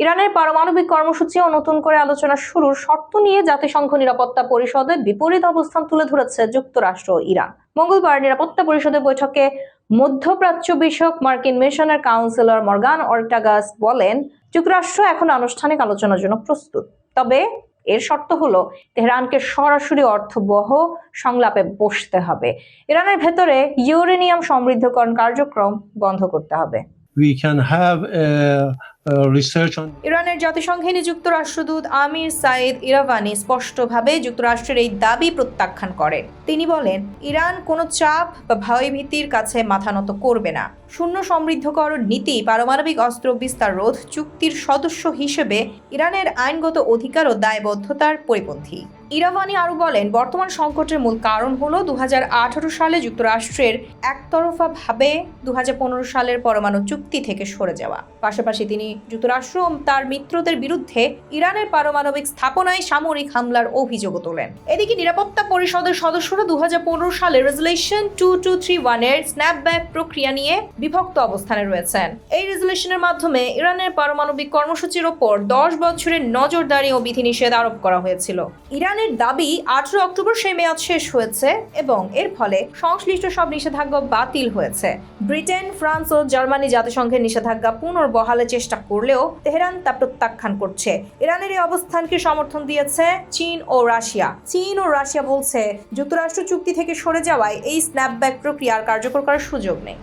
ইরানের পারমাণবিক কর্মসূচি ও নতুন করে আলোচনা শুরুর শর্ত নিয়ে জাতিসংঘ নিরাপত্তা পরিষদে বিপরীত অবস্থান তুলে ধরেছে যুক্তরাষ্ট্র ও ইরান। মঙ্গলবার নিরাপত্তা পরিষদের বৈঠকে মধ্যপ্রাচ্য বিষয়ক মার্কিন মিশনের কাউন্সিলর মর্গান অর্টাগাস বলেন, যুক্তরাষ্ট্র এখন আনুষ্ঠানিক আলোচনার জন্য প্রস্তুত, তবে এর শর্ত হলো তেহরানকে সরাসরি অর্থবহ সংলাপে বসতে হবে। ইরানের ভেতরে ইউরেনিয়াম সমৃদ্ধকরণ কার্যক্রম বন্ধ করতে হবে। ইরানের জাতিসংঘে নিযুক্ত রাষ্ট্রদূত আমির সাইদ ইরাভানি স্পষ্টভাবে যুক্তরাষ্ট্রের এই দাবি প্রত্যাখ্যান করেন। তিনি বলেন, ইরান কোনো চাপ বা ভয়ভীতির কাছে মাথা নত করবে না। শূন্য সমৃদ্ধকরণ নীতি পারমাণবিক অস্ত্র বিস্তার রোধ চুক্তির সদস্য হিসেবে ইরানের আইনগত অধিকার ও দায়বদ্ধতার পরিপন্থী। ইরাভানি আরও বলেন, বর্তমান সংকটের মূল কারণ হলো 2018 সালে যুক্তরাষ্ট্রের একতরফাভাবে 2015 সালের পরমাণু চুক্তি থেকে সরে যাওয়া। পাশাপাশি তিনি যুক্তরাষ্ট্র ও তার মিত্রদের বিরুদ্ধে ইরানের পারমাণবিক স্থাপনায় সামরিক হামলার অভিযোগও তোলেন। এদিকে নিরাপত্তা পরিষদের সদস্যরা 2015 সালে রেজলিউশন 2231 এর স্ন্যাপব্যাক প্রক্রিয়া নিয়ে বিভক্ত অবস্থানে রয়েছেন। এই রেজলিউশনের মাধ্যমে ইরানের পারমাণবিক কর্মসূচির ওপর 10 বছরের নজরদারি ও বিধিনিষেধ আরোপ করা হয়েছিল। ইরানের দাবি 18 অক্টোবর সেই মেয়াদ শেষ হয়েছে এবং এর ফলে সংশ্লিষ্ট সব নিষেধাজ্ঞা বাতিল হয়েছে। ব্রিটেন, ফ্রান্স ও জার্মানি জাতিসংঘের নিষেধাজ্ঞা পুনর্বহালের চেষ্টা করলেও তেহরান তা প্রত্যাখ্যান করছে। ইরানের এই অবস্থানকে সমর্থন দিয়েছে চীন ও রাশিয়া। চীন ও রাশিয়া বলছে, যুক্তরাষ্ট্র চুক্তি থেকে সরে যাওয়ায় এই স্ন্যাপব্যাক প্রক্রিয়া আর কার্যকর করার সুযোগ নেই।